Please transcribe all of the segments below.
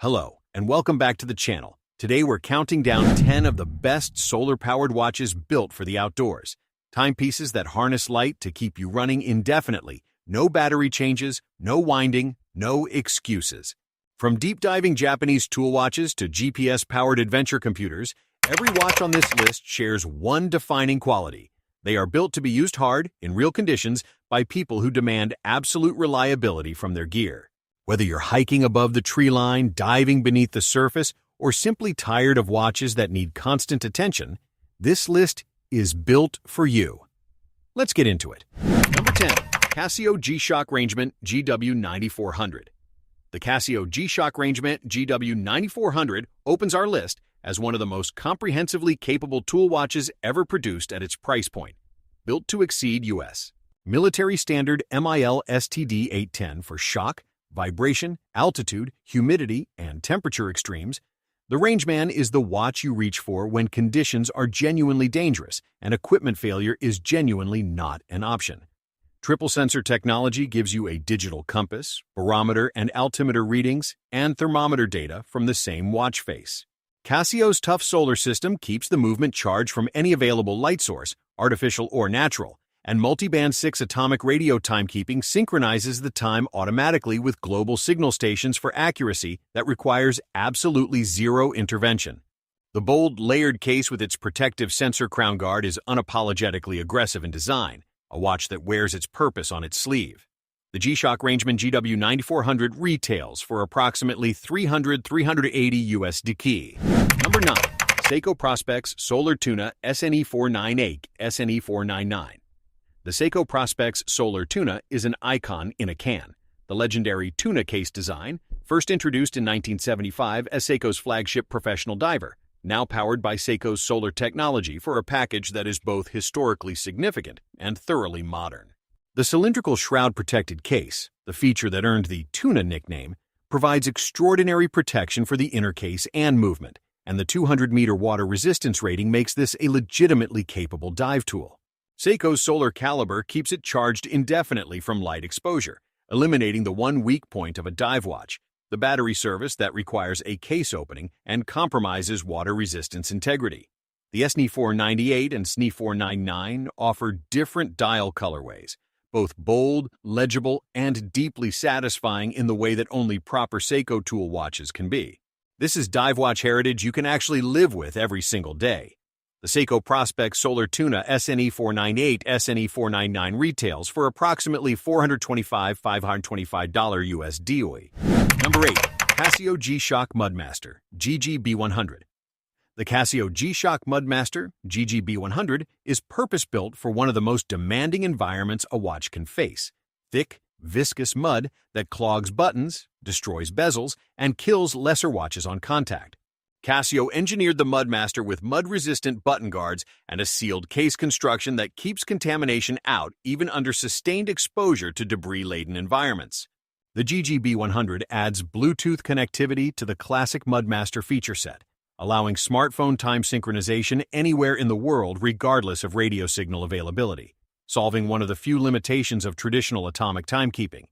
Hello, and welcome back to the channel. Today we're counting down 10 of the best solar-powered watches built for the outdoors. Timepieces that harness light to keep you running indefinitely. No battery changes, no winding, no excuses. From deep-diving Japanese tool watches to GPS-powered adventure computers, every watch on this list shares one defining quality. They are built to be used hard, in real conditions, by people who demand absolute reliability from their gear. Whether you're hiking above the tree line, diving beneath the surface, or simply tired of watches that need constant attention, this list is built for you. Let's get into it. Number 10. Casio G-Shock Rangeman GW9400. The Casio G-Shock Rangeman GW9400 opens our list as one of the most comprehensively capable tool watches ever produced at its price point. Built to exceed U.S. military standard MIL STD 810 for shock, vibration, altitude, humidity, and temperature extremes, the Rangeman is the watch you reach for when conditions are genuinely dangerous and equipment failure is genuinely not an option. Triple sensor technology gives you a digital compass, barometer and altimeter readings, and thermometer data from the same watch face. Casio's tough solar system keeps the movement charged from any available light source, artificial or natural, and multiband 6 atomic radio timekeeping synchronizes the time automatically with global signal stations for accuracy that requires absolutely zero intervention. The bold, layered case with its protective sensor crown guard is unapologetically aggressive in design, a watch that wears its purpose on its sleeve. The G-Shock Rangeman GW9400 retails for approximately $380 USD. Number 9. Seiko Prospex Solar Tuna SNE498 SNE499. The Seiko Prospex Solar Tuna is an icon in a can. The legendary tuna case design, first introduced in 1975 as Seiko's flagship professional diver, now powered by Seiko's solar technology for a package that is both historically significant and thoroughly modern. The cylindrical shroud-protected case, the feature that earned the tuna nickname, provides extraordinary protection for the inner case and movement, and the 200-meter water resistance rating makes this a legitimately capable dive tool. Seiko's solar caliber keeps it charged indefinitely from light exposure, eliminating the one weak point of a dive watch, the battery service that requires a case opening and compromises water resistance integrity. The SNE498 and SNE499 offer different dial colorways, both bold, legible, and deeply satisfying in the way that only proper Seiko tool watches can be. This is dive watch heritage you can actually live with every single day. The Seiko Prospex Solar Tuna SNE498 SNE499 retails for approximately $425 USD. Number 8. Casio G-Shock Mudmaster GG B100. The Casio G-Shock Mudmaster GG B100 is purpose-built for one of the most demanding environments a watch can face: thick, viscous mud that clogs buttons, destroys bezels, and kills lesser watches on contact. Casio engineered the Mudmaster with mud-resistant button guards and a sealed case construction that keeps contamination out even under sustained exposure to debris-laden environments. The GG B100 adds Bluetooth connectivity to the classic Mudmaster feature set, allowing smartphone time synchronization anywhere in the world regardless of radio signal availability, solving one of the few limitations of traditional atomic timekeeping.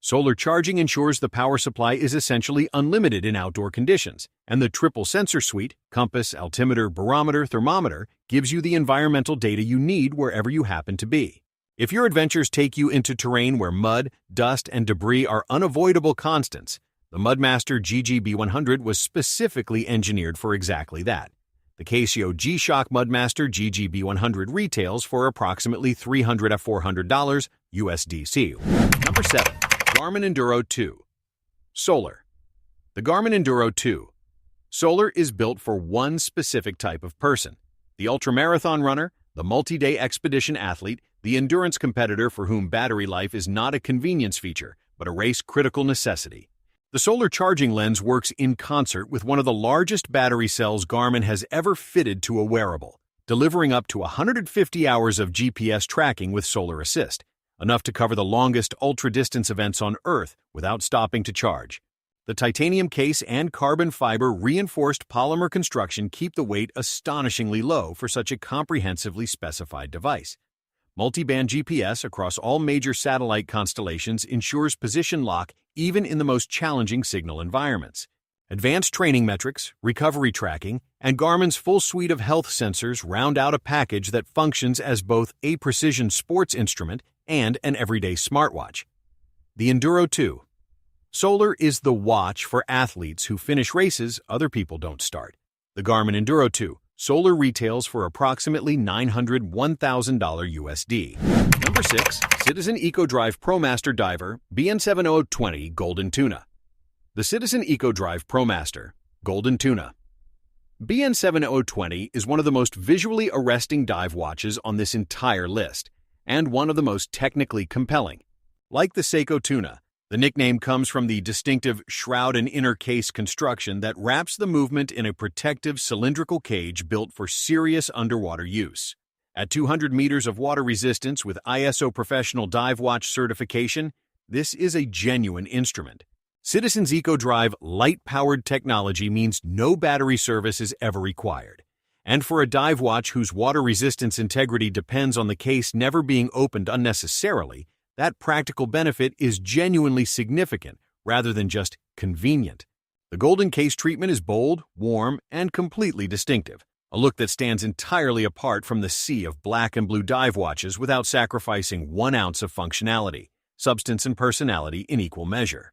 Solar charging ensures the power supply is essentially unlimited in outdoor conditions, and the triple sensor suite, compass, altimeter, barometer, thermometer, gives you the environmental data you need wherever you happen to be. If your adventures take you into terrain where mud, dust, and debris are unavoidable constants, the Mudmaster GG B100 was specifically engineered for exactly that. The Casio G-Shock Mudmaster GG B100 retails for approximately $300 to $400 USD. Number 7. Garmin Enduro 2. Solar. The Garmin Enduro 2. Solar is built for one specific type of person: the ultramarathon runner, the multi-day expedition athlete, the endurance competitor for whom battery life is not a convenience feature, but a race-critical necessity. The solar charging lens works in concert with one of the largest battery cells Garmin has ever fitted to a wearable, delivering up to 150 hours of GPS tracking with solar assist, enough to cover the longest ultra-distance events on Earth without stopping to charge. The titanium case and carbon fiber reinforced polymer construction keep the weight astonishingly low for such a comprehensively specified device. Multiband GPS across all major satellite constellations ensures position lock even in the most challenging signal environments. Advanced training metrics, recovery tracking, and Garmin's full suite of health sensors round out a package that functions as both a precision sports instrument and an everyday smartwatch. The Enduro 2. Solar is the watch for athletes who finish races other people don't start. The Garmin Enduro 2. Solar retails for approximately $901,000 USD. Number 6. Citizen EcoDrive Promaster Diver BN7020 Golden Tuna. The Citizen EcoDrive Promaster Golden Tuna BN7020 is one of the most visually arresting dive watches on this entire list, and one of the most technically compelling. Like the Seiko Tuna, the nickname comes from the distinctive shroud and inner case construction that wraps the movement in a protective cylindrical cage built for serious underwater use. At 200 meters of water resistance with ISO Professional Dive Watch certification, this is a genuine instrument. Citizen's EcoDrive light-powered technology means no battery service is ever required. And for a dive watch whose water resistance integrity depends on the case never being opened unnecessarily, that practical benefit is genuinely significant rather than just convenient. The golden case treatment is bold, warm, and completely distinctive, a look that stands entirely apart from the sea of black and blue dive watches without sacrificing 1 ounce of functionality, substance, and personality in equal measure.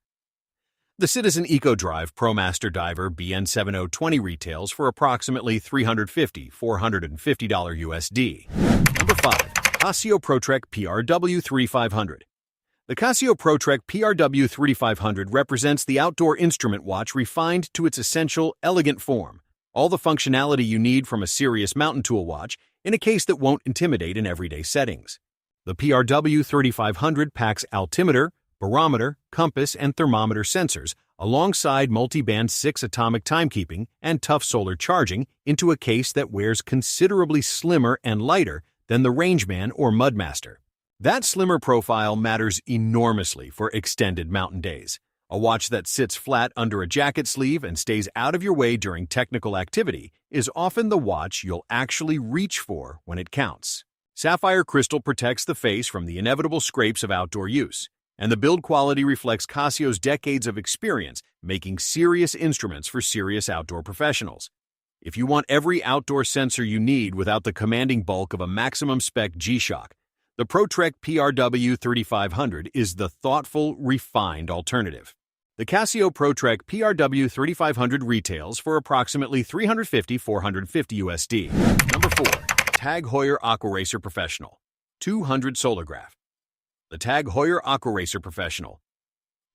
The Citizen EcoDrive Promaster Diver BN7020 retails for approximately $350–450 USD. Number 5. Casio Pro Trek PRW 3500. The Casio Pro Trek PRW 3500 represents the outdoor instrument watch refined to its essential, elegant form. All the functionality you need from a serious mountain tool watch in a case that won't intimidate in everyday settings. The PRW 3500 packs altimeter, barometer, compass, and thermometer sensors, alongside multi-band 6 atomic timekeeping and tough solar charging into a case that wears considerably slimmer and lighter than the Rangeman or Mudmaster. That slimmer profile matters enormously for extended mountain days. A watch that sits flat under a jacket sleeve and stays out of your way during technical activity is often the watch you'll actually reach for when it counts. Sapphire crystal protects the face from the inevitable scrapes of outdoor use, and the build quality reflects Casio's decades of experience making serious instruments for serious outdoor professionals. If you want every outdoor sensor you need without the commanding bulk of a maximum spec G-Shock, the Pro Trek PRW 3500 is the thoughtful, refined alternative. The Casio Pro Trek PRW 3500 retails for approximately $350–450 USD. Number 4. TAG Heuer Aquaracer Professional 200 Solargraph. The TAG Heuer Aquaracer Professional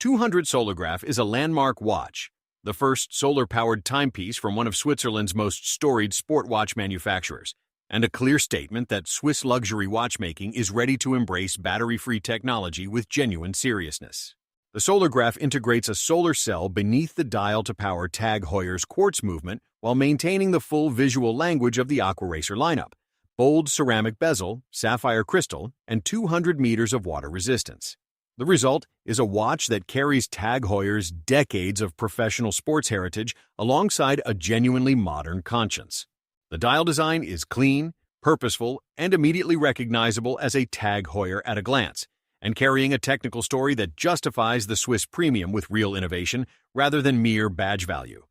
200 Solargraph is a landmark watch, the first solar-powered timepiece from one of Switzerland's most storied sport watch manufacturers, and a clear statement that Swiss luxury watchmaking is ready to embrace battery-free technology with genuine seriousness. The Solargraph integrates a solar cell beneath the dial to power TAG Heuer's quartz movement while maintaining the full visual language of the Aquaracer lineup: bold ceramic bezel, sapphire crystal, and 200 meters of water resistance. The result is a watch that carries TAG Heuer's decades of professional sports heritage alongside a genuinely modern conscience. The dial design is clean, purposeful, and immediately recognizable as a TAG Heuer at a glance, and carrying a technical story that justifies the Swiss premium with real innovation rather than mere badge value.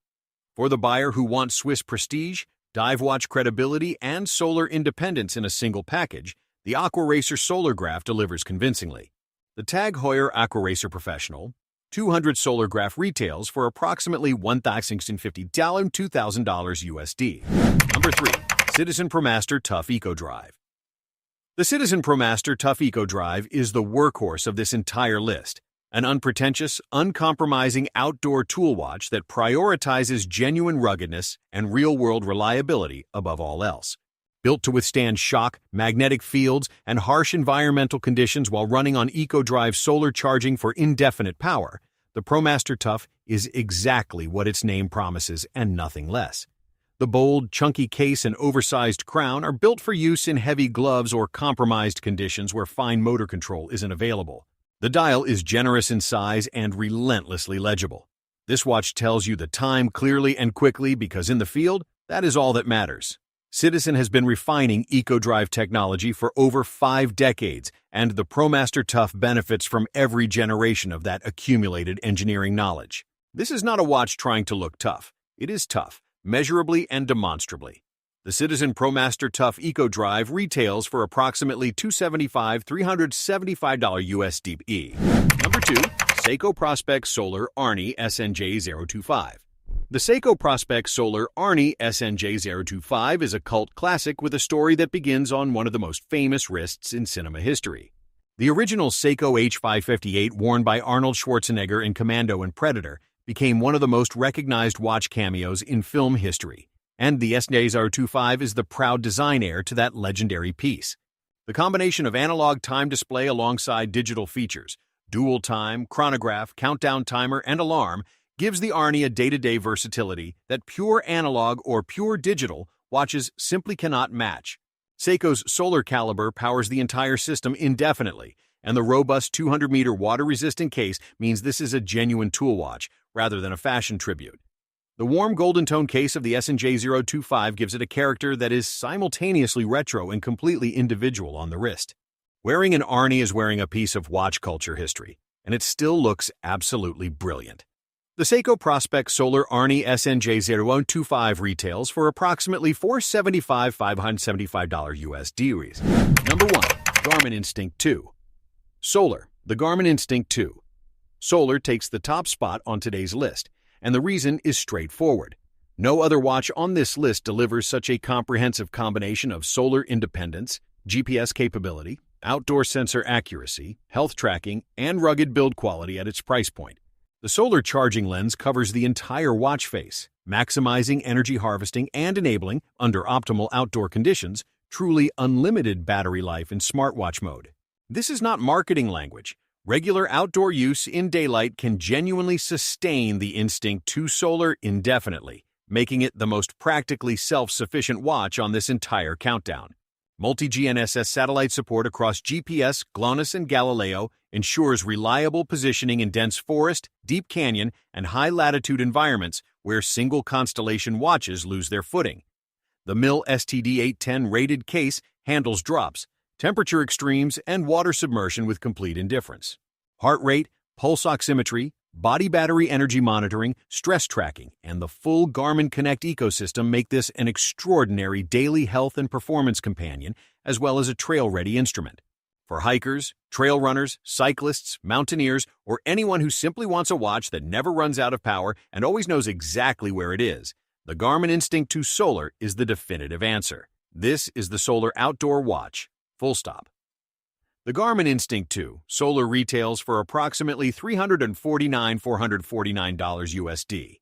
For the buyer who wants Swiss prestige, dive watch credibility, and solar independence in a single package, the Aquaracer Solargraph delivers convincingly. The TAG Heuer Aquaracer Professional 200 Solargraph retails for approximately $1,650–2,000 USD. Number 3. Citizen Promaster Tough EcoDrive. The Citizen Promaster Tough EcoDrive is the workhorse of this entire list, an unpretentious, uncompromising outdoor tool watch that prioritizes genuine ruggedness and real-world reliability above all else. Built to withstand shock, magnetic fields, and harsh environmental conditions while running on EcoDrive solar charging for indefinite power, the Promaster Tough is exactly what its name promises and nothing less. The bold, chunky case and oversized crown are built for use in heavy gloves or compromised conditions where fine motor control isn't available. The dial is generous in size and relentlessly legible. This watch tells you the time clearly and quickly because in the field, that is all that matters. Citizen has been refining EcoDrive technology for over 5 decades, and the Promaster Tough benefits from every generation of that accumulated engineering knowledge. This is not a watch trying to look tough. It is tough, measurably and demonstrably. The Citizen Promaster Tough Eco Drive retails for approximately $375 USD. Number 2. Seiko Prospex Solar Arnie SNJ025. The Seiko Prospex Solar Arnie SNJ025 is a cult classic with a story that begins on one of the most famous wrists in cinema history. The original Seiko H558 worn by Arnold Schwarzenegger in Commando and Predator became one of the most recognized watch cameos in film history, and the SNJ025 is the proud design heir to that legendary piece. The combination of analog time display alongside digital features, dual time, chronograph, countdown timer, and alarm gives the Arnie a day-to-day versatility that pure analog or pure digital watches simply cannot match. Seiko's solar caliber powers the entire system indefinitely, and the robust 200-meter water-resistant case means this is a genuine tool watch rather than a fashion tribute. The warm golden tone case of the SNJ025 gives it a character that is simultaneously retro and completely individual on the wrist. Wearing an Arnie is wearing a piece of watch culture history, and it still looks absolutely brilliant. The Seiko Prospex Solar Arnie SNJ025 retails for approximately $575 USD. Number 1. Garmin Instinct 2. Solar, the Garmin Instinct 2. Solar takes the top spot on today's list, and the reason is straightforward. No other watch on this list delivers such a comprehensive combination of solar independence, GPS capability, outdoor sensor accuracy, health tracking, and rugged build quality at its price point. The solar charging lens covers the entire watch face, maximizing energy harvesting and enabling, under optimal outdoor conditions, truly unlimited battery life in smartwatch mode. This is not marketing language. Regular outdoor use in daylight can genuinely sustain the Instinct 2 Solar indefinitely, making it the most practically self-sufficient watch on this entire countdown. Multi-GNSS satellite support across GPS, GLONASS, and Galileo ensures reliable positioning in dense forest, deep canyon, and high-latitude environments where single constellation watches lose their footing. The MIL STD810 rated case handles drops, temperature extremes, and water submersion with complete indifference. Heart rate, pulse oximetry, body battery energy monitoring, stress tracking, and the full Garmin Connect ecosystem make this an extraordinary daily health and performance companion, as well as a trail-ready instrument. For hikers, trail runners, cyclists, mountaineers, or anyone who simply wants a watch that never runs out of power and always knows exactly where it is, the Garmin Instinct 2 Solar is the definitive answer. This is the solar outdoor watch. Full stop. The Garmin Instinct 2 Solar retails for approximately $349,449 USD.